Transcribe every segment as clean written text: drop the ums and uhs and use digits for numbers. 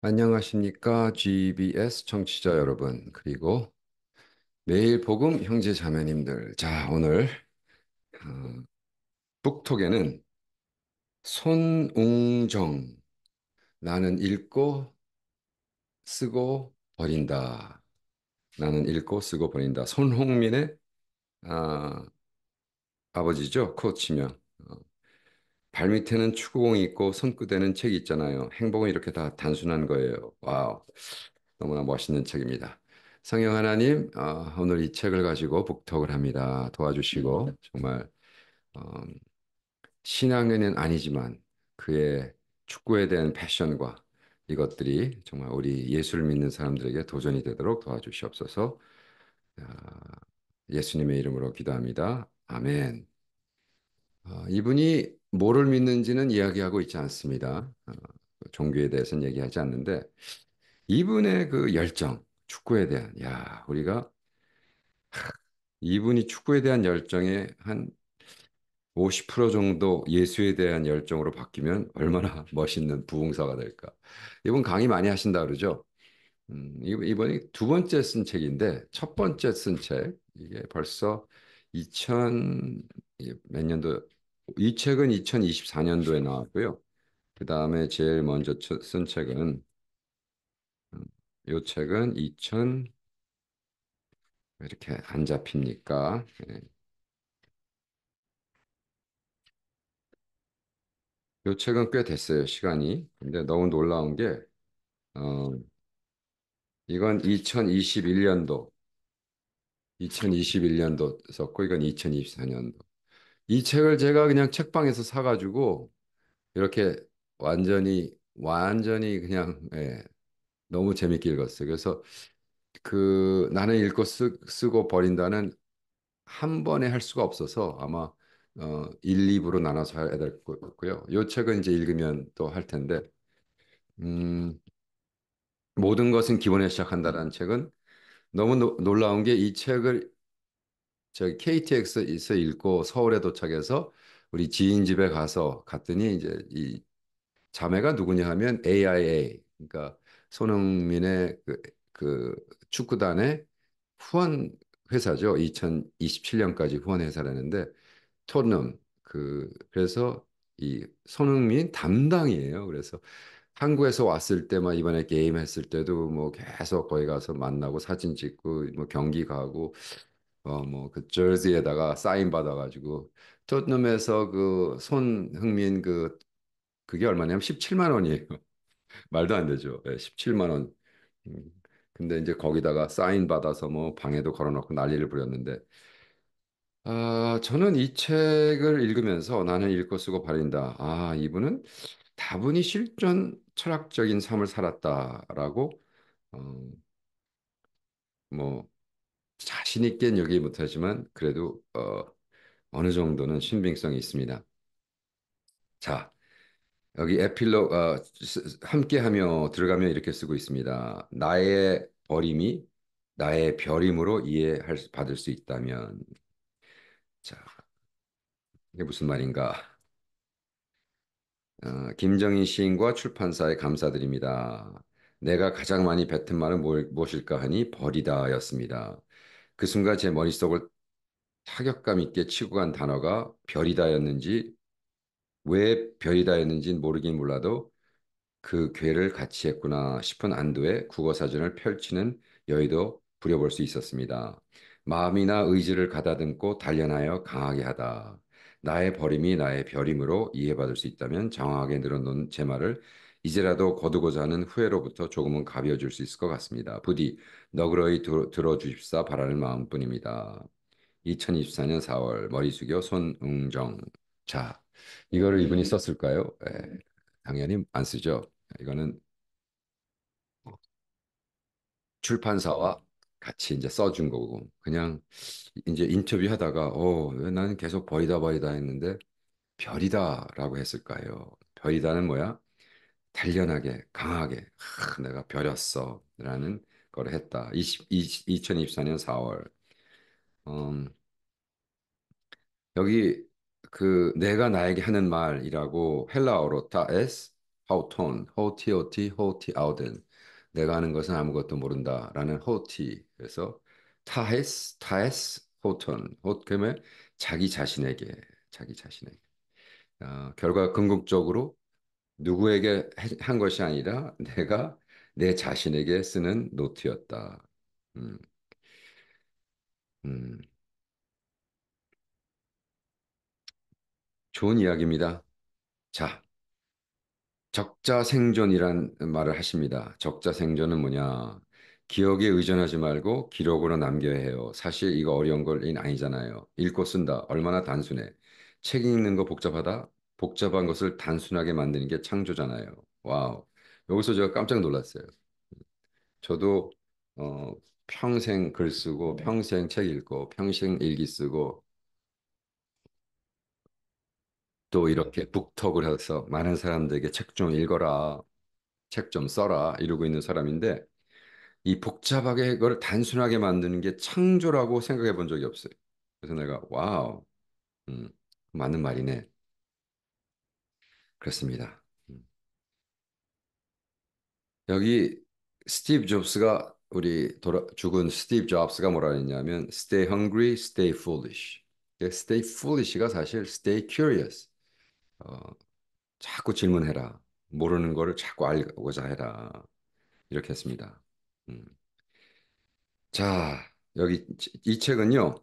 안녕하십니까? GBS 청취자 여러분, 그리고 매일 복음 형제 자매님들. 자, 오늘 어, 북톡에는 손웅정, 나는 읽고 쓰고 버린다. 나는 읽고 쓰고 버린다. 손흥민의 아, 아버지죠, 코치며. 어, 발밑에는 축구공이 있고 손끝에는 책이 있잖아요. 행복은 이렇게 다 단순한 거예요. 와우. 너무나 멋있는 책입니다. 성령 하나님, 오늘 이 책을 가지고 북톡을 합니다. 도와주시고 정말 어, 신앙인은 아니지만 그의 축구에 대한 패션과 이것들이 정말 우리 예수를 믿는 사람들에게 도전이 되도록 도와주시옵소서. 아, 예수님의 이름으로 기도합니다. 아멘. 이분이 뭐를 믿는지는 이야기하고 있지 않습니다. 종교에 대해서는 얘기하지 않는데 이분의 그 열정, 축구에 대한, 우리가 이분이 축구에 대한 열정의 한 50% 정도 예수에 대한 열정으로 바뀌면 얼마나 멋있는 부흥사가 될까. 이분 강의 많이 하신다 그러죠. 이번이 두 번째 쓴 책인데 첫 번째 쓴 책, 이게 벌써 2000, 몇 년도, 이 책은 2024년도에 나왔고요. 그 다음에 제일 먼저 쓴 책은, 이 책은 2000, 왜 이렇게 안 잡힙니까? 이 책은 꽤 됐어요, 시간이. 근데 너무 놀라운 게, 어, 이건 2021년도, 2021년도 썼고, 이건 2024년도. 이 책을 제가 그냥 책방에서 사가지고, 이렇게 완전히 그냥, 너무 재밌게 읽었어요. 그래서 그, 나는 읽고 쓰고 버린다는 한 번에 할 수가 없어서 아마, 1, 2부로 나눠서 해야 될 것 같고요. 이 책은 이제 읽으면 또 할 텐데, 음, 모든 것은 기본에 시작한다라는 책은 너무 놀라운 게 이 책을 저기 KTX에서 읽고 서울에 도착해서 우리 지인 집에 가서 갔더니 이제 이 자매가 누구냐 하면 AIA, 그러니까 손흥민의 그 축구단의 후원 회사죠. 2027년까지 후원 회사라는데 토트넘, 그래서 이 손흥민 담당이에요. 그래서 한국에서 왔을 때만 이번에 게임 했을 때도 뭐 계속 거기 가서 만나고 사진 찍고 뭐 경기 가고 뭐 그 저지에다가 사인 받아가지고 토트넘에서 그 손흥민 그게 얼마냐면 17만 원이에요. 말도 안 되죠. 17만 원. 음, 근데 이제 거기다가 사인 받아서 뭐 방에도 걸어놓고 난리를 부렸는데 저는 이 책을 읽으면서 나는 읽고 쓰고 버린다. 이분은 다분히 실존 철학적인 삶을 살았다라고 어, 뭐 자신 있게는 여기 못하지만 그래도 어느 정도는 신빙성이 있습니다. 자, 여기 에필로 함께하며 들어가면 이렇게 쓰고 있습니다. 나의 버림이 나의 별임으로 받을 수 있다면, 자, 이게 무슨 말인가? 김정인 시인과 출판사에 감사드립니다. 내가 가장 많이 뱉은 말은 무엇일까 하니 버리다였습니다. 그 순간 제 머릿속을 타격감 있게 치고 간 단어가 별이다였는지, 왜 별이다였는지는 모르긴 몰라도 그 괴를 같이 했구나 싶은 안도에 국어사전을 펼치는 여유도 부려볼 수 있었습니다. 마음이나 의지를 가다듬고 단련하여 강하게 하다. 나의 버림이 나의 별임으로 이해받을 수 있다면 장황하게 늘어놓은 제 말을 이제라도 거두고자 하는 후회로부터 조금은 가벼워질 수 있을 것 같습니다. 부디 너그러이 들어주십사 바라는 마음뿐입니다. 2024년 4월 머리 숙여 손응정. 자, 이거를 이분이 썼을까요? 당연히 안 쓰죠. 이거는 출판사와 같이 이제 써준 거고 그냥 이제 인터뷰하다가 왜 나는 계속 버리다 했는데 별이다라고 했을까요? 별이다는 뭐야? 단련하게 강하게 내가 별였어라는 걸 했다. 2024년 4월. 음, 여기 그 내가 나에게 하는 말이라고 헬라어로 타 에스 하우톤, 호티호티, 호티아우덴. 내가 아는 것은 아무것도 모른다라는 호티. 그래서 타헤스, 호톤. 그러면 자기 자신에게, 자기 자신에게. 결과 궁극적으로 누구에게 한 것이 아니라 내가 내 자신에게 쓰는 노트였다. 음, 음, 좋은 이야기입니다. 자, 적자생존이란 말을 하십니다. 적자생존은 뭐냐? 기억에 의존하지 말고 기록으로 남겨야 해요. 사실 이거 어려운 걸 아니잖아요. 읽고 쓴다. 얼마나 단순해. 책 읽는 거 복잡하다? 복잡한 것을 단순하게 만드는 게 창조잖아요. 와우. 여기서 제가 깜짝 놀랐어요. 저도 어, 평생 글 쓰고 평생 책 읽고 평생 일기 쓰고 또 이렇게 북톡을 해서 많은 사람들에게 책 좀 읽어라, 책 좀 써라 이러고 있는 사람인데 이 복잡하게 그걸 단순하게 만드는 게 창조라고 생각해 본 적이 없어요. 그래서 내가 와우, 음, 맞는 말이네. 그렇습니다. 여기 스티브 잡스가 죽은 스티브 잡스가 뭐라 했냐면 stay hungry, stay foolish. stay foolish가 사실 stay curious. 어, 자꾸 질문해라. 모르는 거를 자꾸 알고자 해라. 이렇게 했습니다. 음. 자, 여기 이 책은요.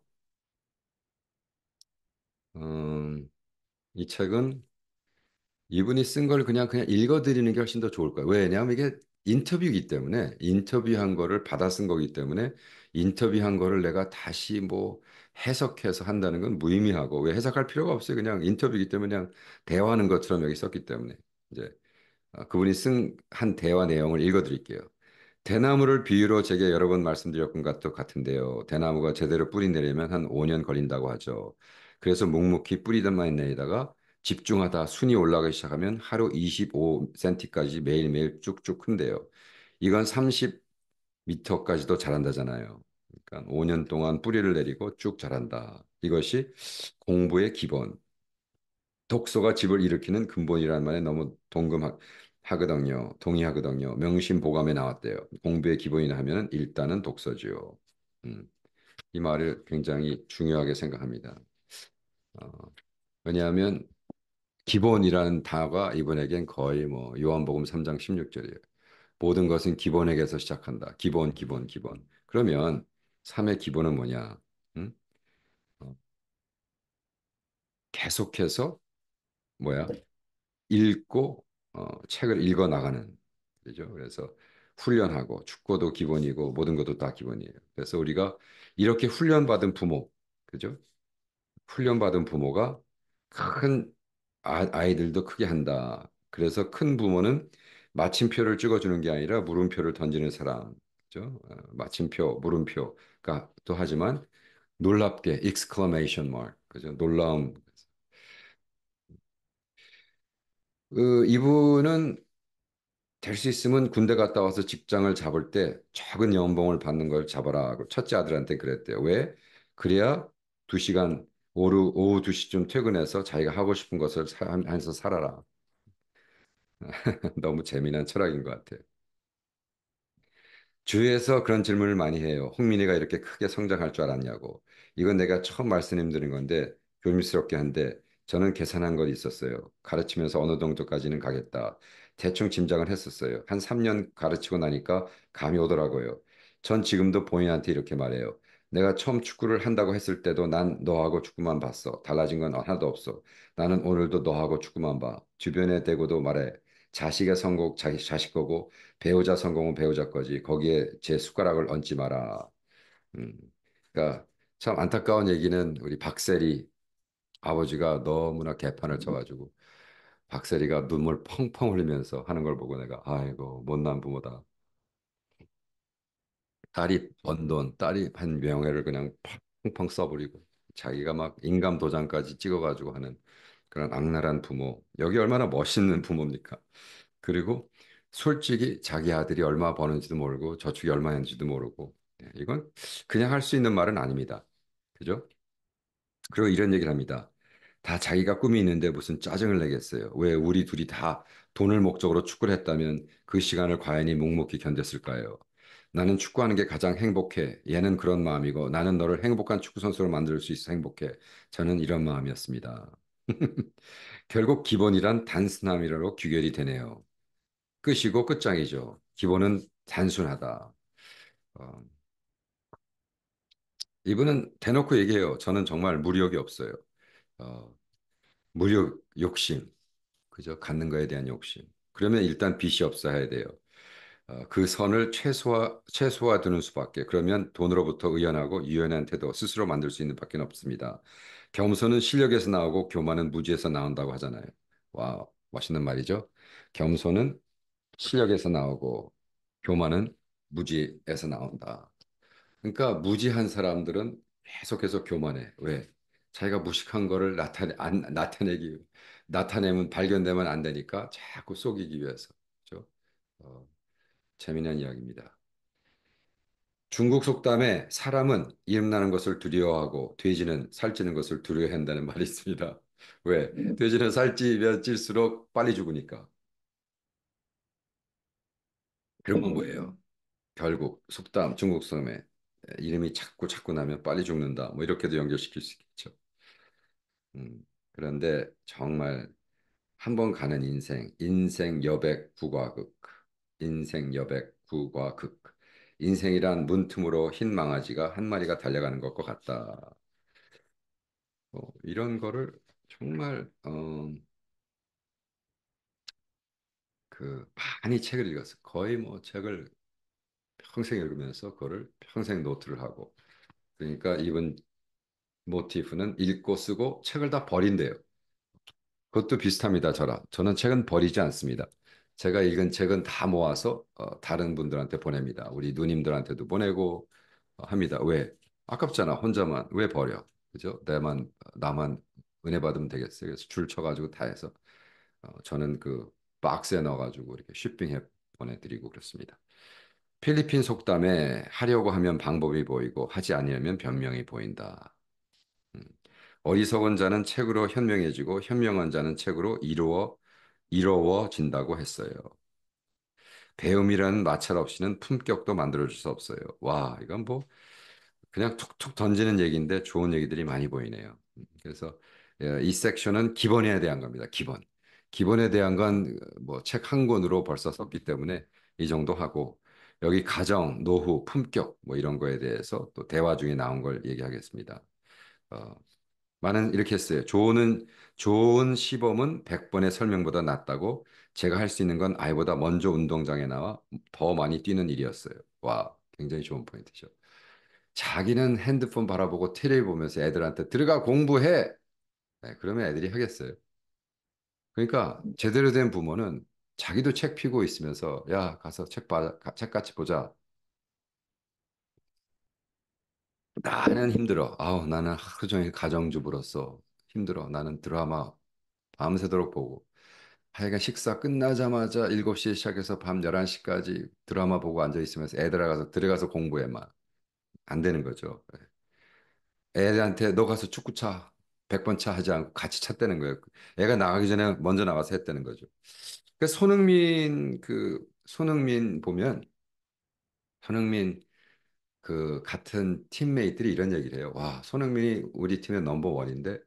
음, 이 책은 이분이 쓴 걸 그냥 읽어드리는 게 훨씬 더 좋을 거예요. 왜냐하면 이게 인터뷰이기 때문에 인터뷰한 거를 받아 쓴 거기 때문에 인터뷰한 거를 내가 다시 뭐 해석해서 한다는 건 무의미하고 왜 해석할 필요가 없어요. 그냥 인터뷰이기 때문에 그냥 대화하는 것처럼 여기 썼기 때문에 이제 그분이 쓴 한 대화 내용을 읽어드릴게요. 대나무를 비유로 제게 여러 번 말씀드렸던 것도 같은데요. 대나무가 제대로 뿌리 내리면 한 5년 걸린다고 하죠. 그래서 묵묵히 뿌리만 내리다가 집중하다 순이 올라가기 시작하면 하루 25cm까지 매일매일 쭉쭉 큰대요. 이건 30m까지도 자란다잖아요. 그러니까 5년 동안 뿌리를 내리고 쭉 자란다. 이것이 공부의 기본. 독서가 집을 일으키는 근본이라는 말에 너무 동감하거든요. 동의하거든요. 명심보감에 나왔대요. 공부의 기본이나 하면 일단은 독서지요. 음, 이 말을 굉장히 중요하게 생각합니다. 어, 왜냐하면 기본이라는 단어가 이분에겐 거의 뭐 요한복음 3장 16절이에요. 모든 것은 기본에게서 시작한다. 기본, 기본, 기본. 그러면 삶의 기본은 뭐냐? 음? 어, 계속해서 뭐야? 읽고 책을 읽어 나가는 그죠? 그래서 훈련하고 축구도 기본이고 모든 것도 다 기본이에요. 그래서 우리가 이렇게 훈련받은 부모, 그죠? 훈련받은 부모가 큰 아이들도 크게 한다. 그래서 큰 부모는 마침표를 찍어주는 게 아니라 물음표를 던지는 사람, 그죠? 마침표, 물음표가 또 하지만 놀랍게 exclamation mark, 그죠? 놀라움. 이분은 될 수 있으면 군대 갔다 와서 직장을 잡을 때 적은 연봉을 받는 걸 잡아라 하고 첫째 아들한테 그랬대요. 왜? 그래야 2시간 오후 2시쯤 퇴근해서 자기가 하고 싶은 것을 하면서 살아라. 너무 재미난 철학인 것 같아요. 주위에서 그런 질문을 많이 해요. 홍민이가 이렇게 크게 성장할 줄 알았냐고. 이건 내가 처음 말씀드리는 건데 조심스럽게 한데 저는 계산한 건 있었어요. 가르치면서 어느 정도까지는 가겠다. 대충 짐작을 했었어요. 한 3년 가르치고 나니까 감이 오더라고요. 전 지금도 본인한테 이렇게 말해요. 내가 처음 축구를 한다고 했을 때도 난 너하고 축구만 봤어. 달라진 건 하나도 없어. 나는 오늘도 너하고 축구만 봐. 주변에 대고도 말해. 자식의 성공 자기 자식 거고 배우자 성공은 배우자 거지. 거기에 제 숟가락을 얹지 마라. 음. 그러니까 참 안타까운 얘기는 우리 박세리 아버지가 너무나 개판을 쳐가지고 박세리가 눈물 펑펑 흘리면서 하는 걸 보고 내가 아이고 못난 부모다. 딸이 번 돈, 딸이 한 명예를 그냥 펑펑 써버리고 자기가 막 인감 도장까지 찍어가지고 하는 그런 악랄한 부모. 여기 얼마나 멋있는 부모입니까? 그리고 솔직히 자기 아들이 얼마 버는지도 모르고 저축이 얼마인지도 모르고 이건 그냥 할 수 있는 말은 아닙니다. 그죠? 그리고 이런 얘기를 합니다. 다 자기가 꿈이 있는데 무슨 짜증을 내겠어요. 왜 우리 둘이 다 돈을 목적으로 축구를 했다면 그 시간을 과연히 묵묵히 견뎠을까요? 나는 축구하는 게 가장 행복해. 얘는 그런 마음이고 나는 너를 행복한 축구 선수로 만들 수 있어 행복해. 저는 이런 마음이었습니다. 결국 기본이란 단순함이라로 귀결이 되네요. 끝이고 끝장이죠. 기본은 단순하다. 어, 이분은 대놓고 얘기해요. 저는 정말 무력이 없어요. 어, 무력, 욕심, 그죠? 갖는 거에 대한 욕심. 그러면 일단 빚이 없어야 돼요. 그 선을 최소화두는 수밖에. 그러면 돈으로부터 의연하고 유연한 태도 스스로 만들 수 있는 밖에 없습니다. 겸손은 실력에서 나오고 교만은 무지에서 나온다고 하잖아요. 와, 멋있는 말이죠. 겸손은 실력에서 나오고 교만은 무지에서 나온다. 그러니까 무지한 사람들은 계속해서 교만해. 왜? 자기가 무식한 거를 나타내면 발견되면 안 되니까 자꾸 속이기 위해서. 그죠? 어, 재미난 이야기입니다. 중국 속담에 사람은 이름나는 것을 두려워하고 돼지는 살찌는 것을 두려워한다는 말이 있습니다. 왜? 돼지는 살찌면 찔수록 빨리 죽으니까. 그런 건 뭐예요? 결국 속담, 중국 속담에 이름이 자꾸 나면 빨리 죽는다. 뭐 이렇게도 연결시킬 수 있겠죠. 그런데 정말 한 번 가는 인생 여백 국과극, 인생 여백 국과극. 인생이란 문틈으로 흰 망아지가 한 마리가 달려가는 것과 같다. 이런 거를 정말 그 많이 책을 읽었어. 거의 뭐 책을 평생 읽으면서 그거를 평생 노트를 하고. 그러니까 이번 모티프는 읽고 쓰고 책을 다 버린대요. 그것도 비슷합니다, 저랑. 저는 책은 버리지 않습니다. 제가 읽은 책은 다 모아서 다른 분들한테 보냅니다. 우리 누님들한테도 보내고 합니다. 왜? 아깝잖아, 혼자만. 왜 버려? 그죠? 나만 은혜 받으면 되겠어요. 그래서 줄 쳐가지고 다 해서 저는 그 박스에 넣어가지고 이렇게 쇼핑해 보내드리고 그렇습니다. 필리핀 속담에 하려고 하면 방법이 보이고 하지 않으면 변명이 보인다. 음. 어리석은 자는 책으로 현명해지고 현명한 자는 책으로 이로워진다고 했어요. 배움이라는 마찰 없이는 품격도 만들어줄 수 없어요. 와, 이건 뭐 그냥 툭툭 던지는 얘기인데 좋은 얘기들이 많이 보이네요. 그래서 이 섹션은 기본에 대한 겁니다. 기본. 기본에 대한 건 뭐 책 한 권으로 벌써 썼기 때문에 이 정도 하고 여기 가정, 노후, 품격 뭐 이런 거에 대해서 또 대화 중에 나온 걸 얘기하겠습니다. 어, 많은 이렇게 했어요. 좋은 시범은 100번의 설명보다 낫다고 제가 할 수 있는 건 아이보다 먼저 운동장에 나와 더 많이 뛰는 일이었어요. 와, 굉장히 좋은 포인트죠. 자기는 핸드폰 바라보고 텔레비 보면서 애들한테 들어가 공부해. 네, 그러면 애들이 하겠어요. 그러니까 제대로 된 부모는 자기도 책 피고 있으면서 야, 가서 책 같이 보자. 나는 힘들어. 아우, 나는 하루 종일 가정주부로서 힘들어. 나는 드라마 밤새도록 보고. 하여간 식사 끝나자마자 7시에 시작해서 밤 11시까지 드라마 보고 앉아 있으면서 들어가서 공부해 막. 안 되는 거죠. 애들한테 너 가서 축구 차 100번 차 하지 않고 같이 찼다는 거예요. 애가 나가기 전에 먼저 나가서 했다는 거죠. 손흥민 보면 손흥민 그 같은 팀메이트들이 이런 얘기를 해요. 와, 손흥민이 우리 팀의 넘버 원인데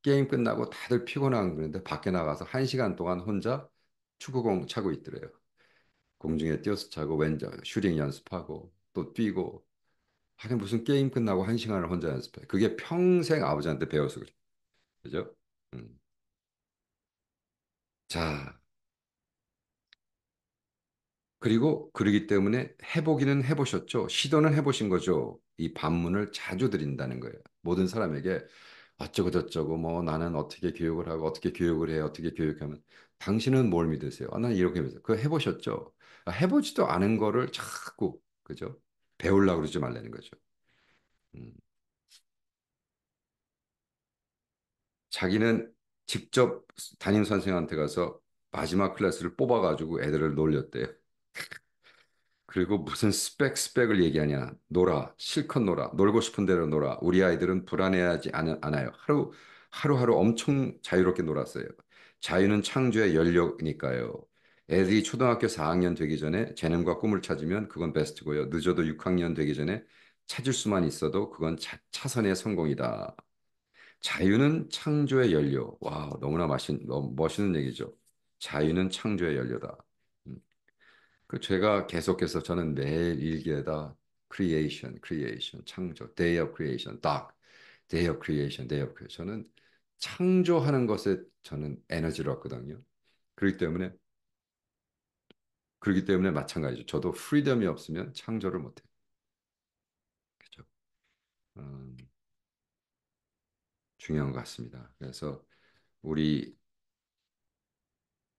게임 끝나고 다들 피곤한 그런데 밖에 나가서 1시간 동안 혼자 축구공 차고 있더래요. 공중에 뛰어서 차고 왼쪽 슈팅 연습하고 또 뛰고 하긴 무슨 게임 끝나고 1시간을 혼자 연습해. 그게 평생 아버지한테 배워서 그래. 그죠? 음. 자, 그리고 그러기 때문에 해보기는 해보셨죠? 시도는 해보신 거죠? 이 반문을 자주 드린다는 거예요. 모든 사람에게 어쩌고 저쩌고 뭐 나는 어떻게 교육을 하고 어떻게 교육을 해 어떻게 교육하면 당신은 뭘 믿으세요? 아, 나는 이렇게 믿어요. 그거 해보셨죠? 아, 해보지도 않은 거를 자꾸 그죠? 배우려고 그러지 말라는 거죠. 음. 자기는 직접 담임 선생한테 가서 마지막 클래스를 뽑아가지고 애들을 놀렸대요. 그리고 무슨 스펙을 얘기하냐. 놀아. 실컷 놀아. 놀고 싶은 대로 놀아. 우리 아이들은 불안해하지 않아요. 하루하루 엄청 자유롭게 놀았어요. 자유는 창조의 연료니까요. 애들이 초등학교 4학년 되기 전에 재능과 꿈을 찾으면 그건 베스트고요. 늦어도 6학년 되기 전에 찾을 수만 있어도 그건 차선의 성공이다. 자유는 창조의 연료. 와, 너무 멋있는 얘기죠. 자유는 창조의 연료다. 음. 그 제가 계속해서 저는 매일 일기에다 창조, day of creation, dark, day of creation, day of creation. 저는 창조하는 것에 저는 에너지를 얻거든요. 그렇기 때문에 그렇기 때문에 마찬가지죠. 저도 프리덤이 없으면 창조를 못해요. 그죠? 음, 중요한 것 같습니다. 그래서 우리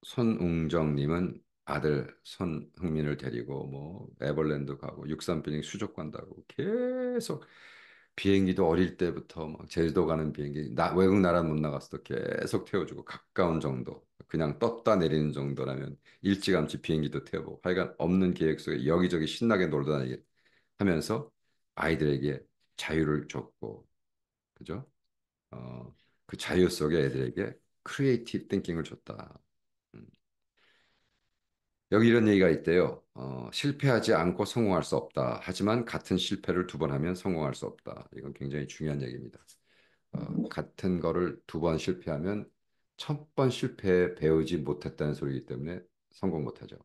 손웅정님은 아들 손흥민을 데리고 뭐 에버랜드 가고 63빌딩 수족 관다고 계속 비행기도 어릴 때부터 막 제주도 가는 비행기 외국 나라 못 나갔어도 계속 태워주고 가까운 정도 그냥 떴다 내리는 정도라면 일찌감치 비행기도 태워보고 하여간 없는 계획 속에 여기저기 신나게 놀다 다니게 하면서 아이들에게 자유를 줬고 그죠? 그 자유 속에 애들에게 크리에이티브 띵킹을 줬다. 음. 여기 이런 얘기가 있대요. 실패하지 않고 성공할 수 없다. 하지만 같은 실패를 두 번 하면 성공할 수 없다. 이건 굉장히 중요한 얘기입니다. 같은 거를 두 번 실패하면 첫 번 실패에 배우지 못했다는 소리이기 때문에 성공 못하죠.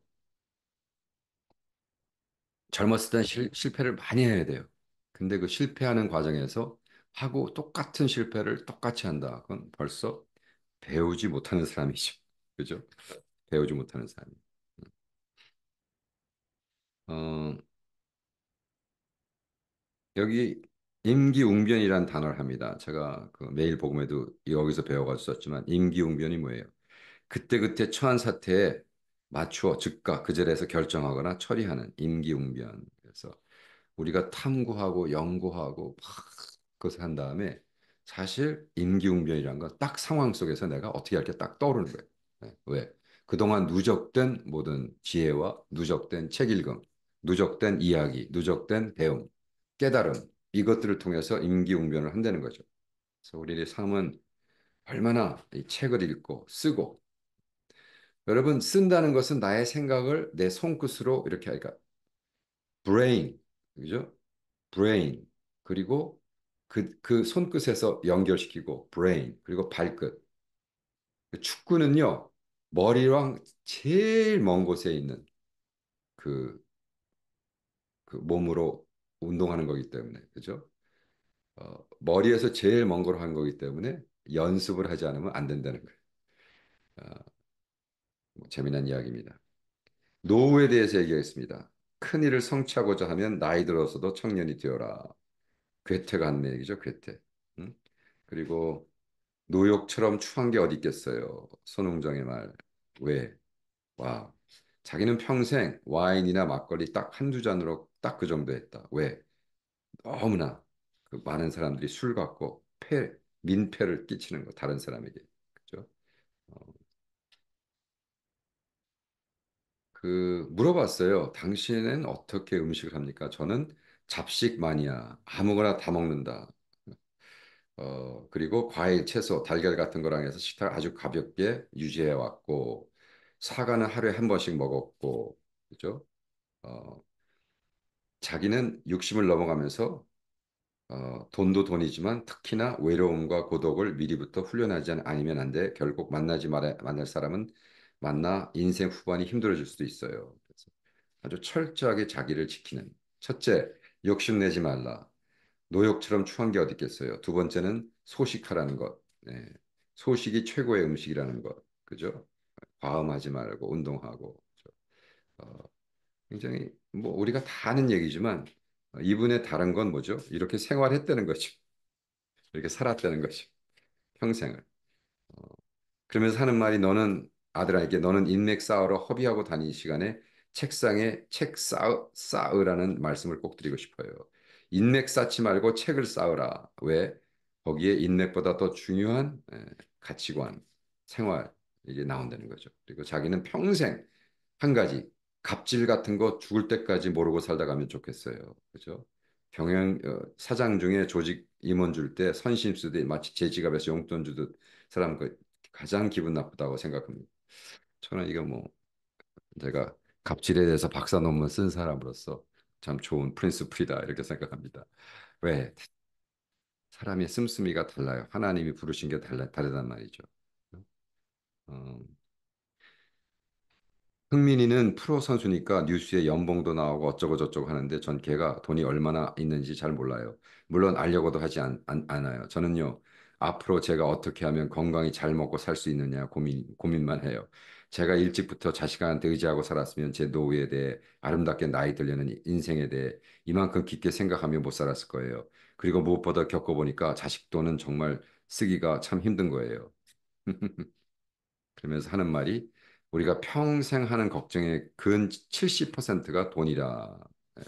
젊었을 땐 실패를 많이 해야 돼요. 근데 그 실패하는 과정에서 하고 똑같은 실패를 똑같이 한다. 그건 벌써 배우지 못하는 사람이죠. 그죠? 배우지 못하는 사람이. 어, 여기 임기응변이란 단어를 합니다. 제가 그 메일 복음에도 여기서 배워가지고 썼지만 임기응변이 뭐예요? 그때그때 처한 사태에 맞추어 즉각 그 자리에서 결정하거나 처리하는 임기응변. 그래서 우리가 탐구하고 연구하고 막 그것을 한 다음에 사실 임기응변이란 건 딱 상황 속에서 내가 어떻게 할 게 딱 떠오르는 거예요. 네, 왜? 그동안 누적된 모든 지혜와 누적된 책 읽음, 누적된 이야기, 누적된 배움, 깨달음 이것들을 통해서 임기응변을 한다는 거죠. 그래서 우리의 삶은 얼마나 이 책을 읽고 쓰고 여러분 쓴다는 것은 나의 생각을 내 손끝으로 이렇게 하니까 brain 그죠? brain 그리고 그 손끝에서 연결시키고 brain 그리고 발끝 그 축구는요 머리랑 제일 먼 곳에 있는 그, 그 몸으로 운동하는 거기 때문에 그죠? 머리에서 제일 먼 걸 한 거기 때문에 연습을 하지 않으면 안 된다는 거예요. 어, 뭐 재미난 이야기입니다. 노후에 대해서 얘기하겠습니다. 큰 일을 성취하고자 하면 나이 들어서도 청년이 되어라. 괴테가 한 얘기죠, 괴테. 응? 그리고 노욕처럼 추한 게 어디 있겠어요. 손흥정의 말. 왜? 와. 자기는 평생 와인이나 막걸리 딱 한두 잔으로 딱 그 정도 했다. 왜? 너무나 그 많은 사람들이 술 갖고 민폐를 끼치는 거, 다른 사람에게. 그죠? 어, 물어봤어요. 당신은 어떻게 음식을 합니까? 저는 잡식 마니아. 아무거나 다 먹는다. 그리고 과일, 채소, 달걀 같은 거랑 해서 식탁을 아주 가볍게 유지해 왔고, 사과는 하루에 한 번씩 먹었고, 그죠? 어, 자기는 60을 넘어가면서 돈도 돈이지만 특히나 외로움과 고독을 미리부터 훈련하지 않으면 안 돼. 결국 만날 사람은 만나 인생 후반이 힘들어질 수도 있어요. 그래서 아주 철저하게 자기를 지키는. 첫째, 욕심내지 말라. 노역처럼 추한 게 어디 있겠어요. 두 번째는 소식하라는 것. 네. 소식이 최고의 음식이라는 것. 그죠? 과음하지 말고 운동하고. 그죠? 어, 굉장히 뭐 우리가 다 아는 얘기지만 이분의 다른 건 뭐죠? 이렇게 생활했다는 거죠. 이렇게 살았다는 거죠. 평생을. 어, 그러면서 하는 말이 너는 인맥 쌓으러 허비하고 다니는 시간에 책상에 쌓으라는 말씀을 꼭 드리고 싶어요. 인맥 쌓지 말고 책을 쌓으라. 왜? 거기에 인맥보다 더 중요한 가치관, 생활 이게 나온다는 거죠. 그리고 자기는 평생 한 가지 갑질 같은 거 죽을 때까지 모르고 살다 가면 좋겠어요. 그죠? 사장 중에 조직 임원 줄 때 선심 쓰듯 마치 제 지갑에서 용돈 주듯 사람 그 가장 기분 나쁘다고 생각합니다. 저는 이거 뭐 제가 갑질에 대해서 박사 논문 쓴 사람으로서 참 좋은 프린스플이다 이렇게 생각합니다. 왜? 사람의 씀씀이가 달라요. 하나님이 부르신 게 다르단 말이죠. 어, 흥민이는 프로 선수니까 뉴스에 연봉도 나오고 어쩌고 저쩌고 하는데 전 걔가 돈이 얼마나 있는지 잘 몰라요. 물론 알려고도 하지 않아요. 저는요, 앞으로 제가 어떻게 하면 건강히 잘 먹고 살 수 있느냐 고민만 해요. 제가 일찍부터 자식한테 의지하고 살았으면 제 노후에 대해 아름답게 나이 들려는 인생에 대해 이만큼 깊게 생각하며 못 살았을 거예요. 그리고 무엇보다 겪어보니까 자식 돈은 정말 쓰기가 참 힘든 거예요. 그러면서 하는 말이 우리가 평생 하는 걱정의 근 70%가 돈이다. 예.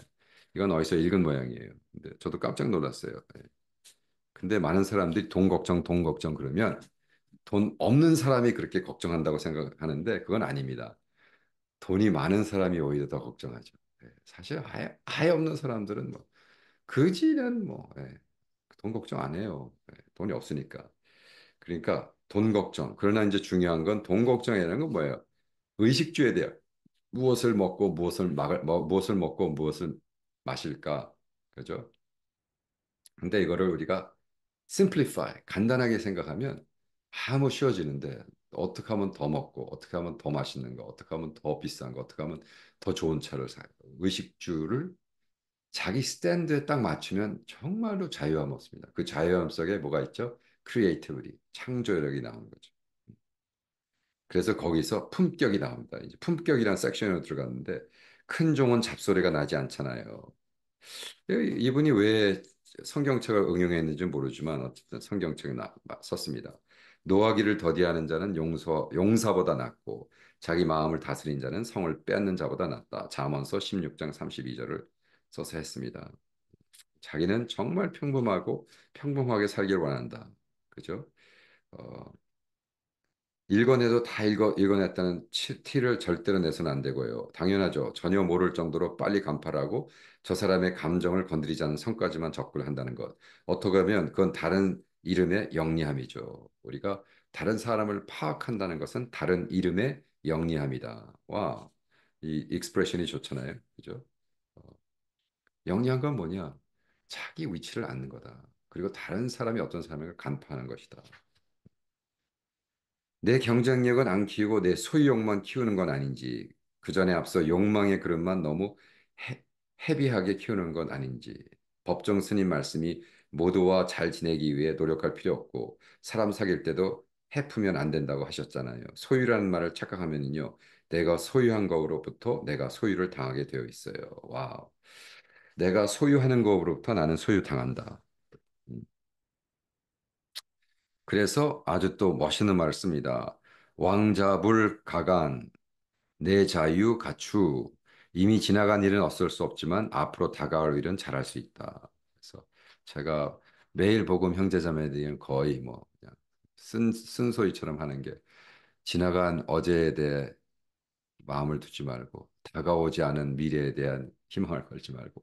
이건 어디서 읽은 모양이에요. 근데 저도 깜짝 놀랐어요. 예. 근데 많은 사람들이 돈 걱정 그러면 돈 없는 사람이 그렇게 걱정한다고 생각하는데 그건 아닙니다. 돈이 많은 사람이 오히려 더 걱정하죠. 예. 사실 아예 없는 사람들은 뭐 그지는 뭐 돈 걱정 안 해요. 돈이 없으니까. 그러니까 돈 걱정. 그러나 이제 중요한 건 돈 걱정이라는 건 뭐예요? 의식주에 대해 무엇을 먹고 무엇을 먹고 무엇을 마실까? 그죠? 근데 이거를 우리가 simplify, 간단하게 생각하면 아무 쉬워지는데 어떻게 하면 더 먹고 어떻게 하면 더 맛있는 거, 어떻게 하면 더 비싼 거, 어떻게 하면 더 좋은 차를 사요. 의식주를 자기 스탠드에 딱 맞추면 정말로 자유함 없습니다. 그 자유함 속에 뭐가 있죠? 크리에이티비티, 창조력이 나오는 거죠. 그래서 거기서 품격이 나옵니다. 이제 품격이란 섹션으로 들어갔는데 큰 종은 잡소리가 나지 않잖아요. 이분이 왜 성경책을 응용했는지 모르지만 어쨌든 성경책을 썼습니다. 노하기를 더디하는 자는 용사보다 낫고 자기 마음을 다스린 자는 성을 빼앗는 자보다 낫다. 잠언서 16장 32절을 써서 했습니다. 자기는 정말 평범하고 평범하게 살길 원한다. 그죠? 어, 읽어내도 다 읽어냈다는 티를 절대로 내서는 안 되고요. 당연하죠. 전혀 모를 정도로 빨리 간파하고 저 사람의 감정을 건드리지 않는 선까지만 접근을 한다는 것. 어떻게 보면 그건 다른 이름의 영리함이죠. 우리가 다른 사람을 파악한다는 것은 다른 이름의 영리함이다. 와, 이 익스프레션이 좋잖아요. 그죠? 어, 영리한 건 뭐냐? 자기 위치를 아는 거다. 그리고 다른 사람이 어떤 사람을 간파하는 것이다. 내 경쟁력은 안 키우고 내 소유욕만 키우는 건 아닌지, 그 전에 앞서 욕망의 그릇만 너무 헤비하게 키우는 건 아닌지, 법정 스님 말씀이 모두와 잘 지내기 위해 노력할 필요 없고, 사람 사귈 때도 해프면 안 된다고 하셨잖아요. 소유라는 말을 착각하면요, 내가 소유한 거로부터 내가 소유를 당하게 되어 있어요. 와우. 내가 소유하는 거로부터 나는 소유당한다. 음. 그래서 아주 또 멋있는 말을 씁니다. 왕자불 가간 내 자유 가축. 이미 지나간 일은 어쩔 수 없지만 앞으로 다가올 일은 잘할 수 있다. 그래서 제가 매일 복음 형제자매들은 거의 뭐 그냥 쓴소리처럼 하는 게 지나간 어제에 대해 마음을 두지 말고 다가오지 않은 미래에 대한 희망을 걸지 말고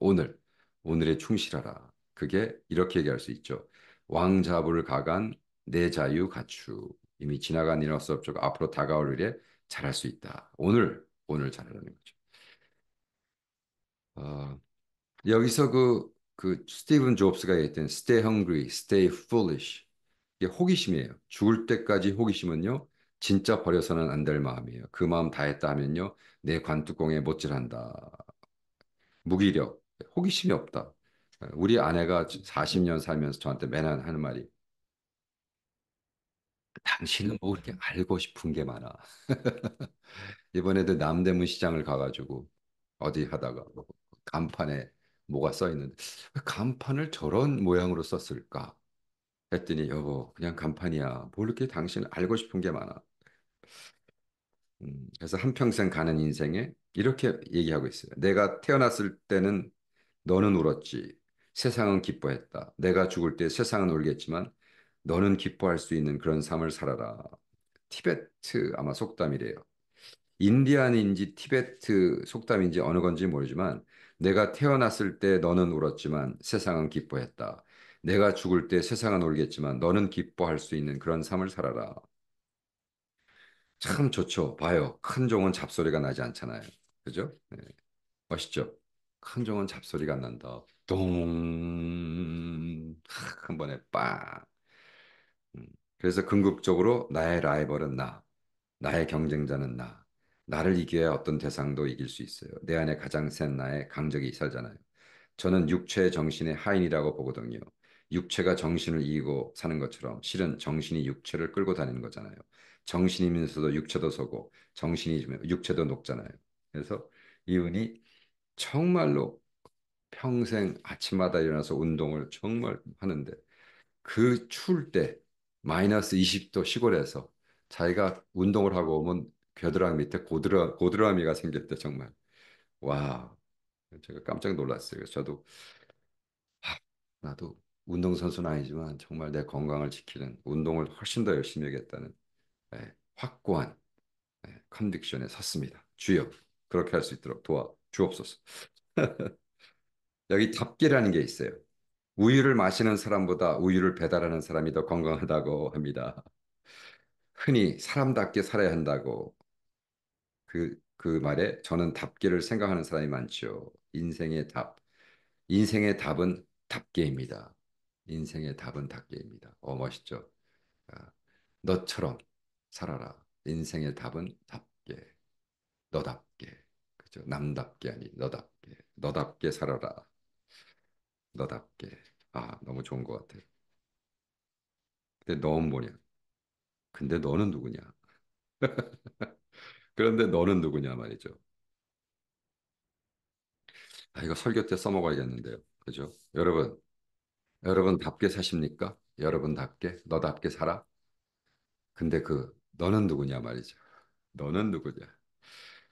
오늘에 충실하라. 그게 이렇게 얘기할 수 있죠. 왕자부를 가간 내 자유 갖추. 이미 지나간 일은 어쩔 수 없고 앞으로 다가올 일에 잘할 수 있다. 오늘 잘하는 거죠. 어, 여기서 그 스티븐 잡스가 얘기했던 stay hungry, stay foolish. 이게 호기심이에요. 죽을 때까지 호기심은요, 진짜 버려서는 안 될 마음이에요. 그 마음 다했다 하면요, 내 관뚜껑에 못질한다. 무기력, 호기심이 없다. 우리 아내가 40년 살면서 저한테 매년 하는 말이, 당신은 뭐 그렇게 알고 싶은 게 많아. 이번에도 남대문 시장을 가가지고 어디 하다가 뭐 간판에 뭐가 써 있는데 왜 간판을 저런 모양으로 썼을까? 했더니 여보 그냥 간판이야. 뭘 이렇게 당신 알고 싶은 게 많아. 그래서 한평생 가는 인생에 이렇게 얘기하고 있어요. 내가 태어났을 때는 너는 울었지. 세상은 기뻐했다. 내가 죽을 때 세상은 울겠지만 너는 기뻐할 수 있는 그런 삶을 살아라. 티베트 아마 속담이래요. 인디안인지 티베트 속담인지 어느 건지 모르지만 내가 태어났을 때 너는 울었지만 세상은 기뻐했다. 내가 죽을 때 세상은 울겠지만 너는 기뻐할 수 있는 그런 삶을 살아라. 참 좋죠. 봐요. 큰 종은 잡소리가 나지 않잖아요. 그죠? 네. 멋있죠? 큰 종은 잡소리가 안 난다. 동, 한 번에 빵. 음. 그래서 궁극적으로 나의 라이벌은 나, 나의 경쟁자는 나, 나를 이겨야 어떤 대상도 이길 수 있어요. 내 안에 가장 센 나의 강적이 살잖아요. 저는 육체의 정신의 하인이라고 보거든요. 육체가 정신을 이기고 사는 것처럼 실은 정신이 육체를 끌고 다니는 거잖아요. 정신이면서도 육체도 서고 정신이 육체도 녹잖아요. 그래서 이분이 정말로 평생 아침마다 일어나서 운동을 정말 하는데 그 추울 때 마이너스 20도 시골에서 자기가 운동을 하고 오면 겨드랑이 밑에 고드라미가 생길 때 정말 와 제가 깜짝 놀랐어요. 그래서 저도 아, 나도 운동선수는 아니지만 정말 내 건강을 지키는 운동을 훨씬 더 열심히 하겠다는 확고한 컨빅션에 섰습니다. 주여 그렇게 할 수 있도록 도와 주옵소서. 여기 답기라는 게 있어요. 우유를 마시는 사람보다 우유를 배달하는 사람이 더 건강하다고 합니다. 흔히 사람답게 살아야 한다고 그 말에 저는 답기를 생각하는 사람이 많죠. 인생의 답. 인생의 답은 답게입니다. 인생의 답은 답게입니다. 멋있죠? 아, 너처럼 살아라. 인생의 답은 답게. 너답게. 그죠? 남답게 아니 너답게. 너답게 살아라. 너답게. 너무 좋은 것 같아요. 근데 너는 뭐냐? 근데 너는 누구냐? 그런데 너는 누구냐 말이죠. 이거 설교 때 써먹어야겠는데요. 그죠? 여러분답게 사십니까? 여러분답게? 너답게 살아? 근데 너는 누구냐 말이죠. 너는 누구냐?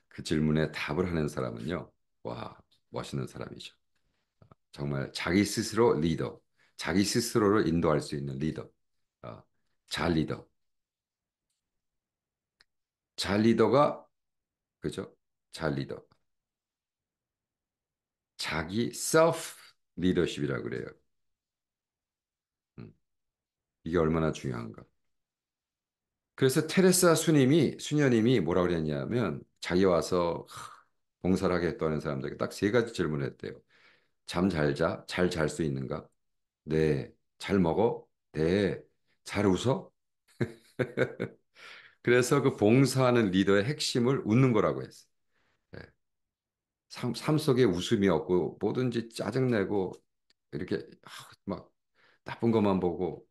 그 질문에 답을 하는 사람은요. 와, 멋있는 사람이죠. 정말 자기 스스로 리더, 자기 스스로를 인도할 수 있는 리더, 어, 잘 리더. 잘 리더가, 그죠? 잘 리더. 자기 셀프 리더십이라고 그래요. 음, 이게 얼마나 중요한가. 그래서 테레사 수녀님이 뭐라고 그랬냐면 자기 와서 봉사를 하겠다는 사람들에게 딱 세 가지 질문을 했대요. 잠 잘 자? 잘 잘 수 있는가? 네. 잘 먹어? 네. 잘 웃어? 그래서 그 봉사하는 리더의 핵심을 웃는 거라고 했어요. 네. 삶 속에 웃음이 없고 뭐든지 짜증내고 이렇게 막 나쁜 것만 보고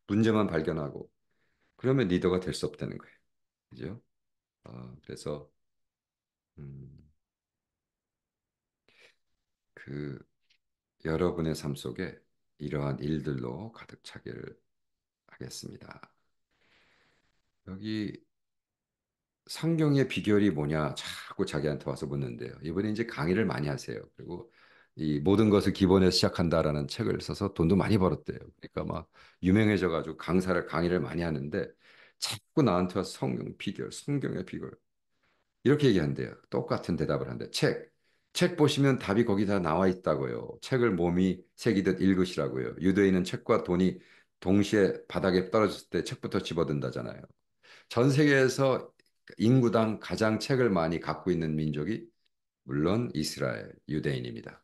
문제만 발견하고 그러면 리더가 될 수 없다는 거예요. 그죠? 그래서 음, 그 여러분의 삶 속에 이러한 일들로 가득 차기를 하겠습니다. 여기 성경의 비결이 뭐냐 자꾸 자기한테 와서 묻는데요. 이번에 이제 강의를 많이 하세요. 그리고 이 모든 것을 기본에서 시작한다라는 책을 써서 돈도 많이 벌었대요. 그러니까 막 유명해져가지고 강의를 많이 하는데 자꾸 나한테 와서 성경의 비결 이렇게 얘기한대요. 똑같은 대답을 한대. 책 보시면 답이 거기 다 나와 있다고요. 책을 몸이 새기듯 읽으시라고요. 유대인은 책과 돈이 동시에 바닥에 떨어졌을 때 책부터 집어든다잖아요. 전 세계에서 인구당 가장 책을 많이 갖고 있는 민족이 물론 이스라엘 유대인입니다.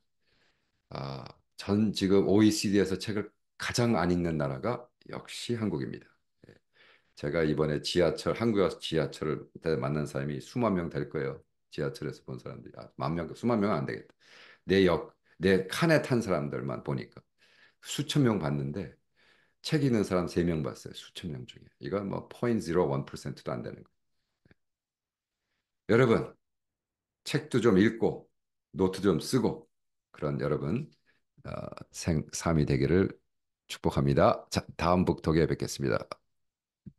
아, 전 지금 OECD에서 책을 가장 안 읽는 나라가 역시 한국입니다. 예. 제가 이번에 한국에 와서 지하철을 만난 사람이 수만 명 될 거예요. 지하철에서 본 사람들이 만 명, 수만 명은 안 되겠다. 내 칸에 탄 사람들만 보니까 수천 명 봤는데 책 읽는 사람 세 명 봤어요. 수천 명 중에. 이건 뭐 0.01%도 안 되는 거예요. 여러분, 책도 좀 읽고 노트 좀 쓰고 그런 여러분 삶이 되기를 축복합니다. 자, 다음 북톡에 뵙겠습니다.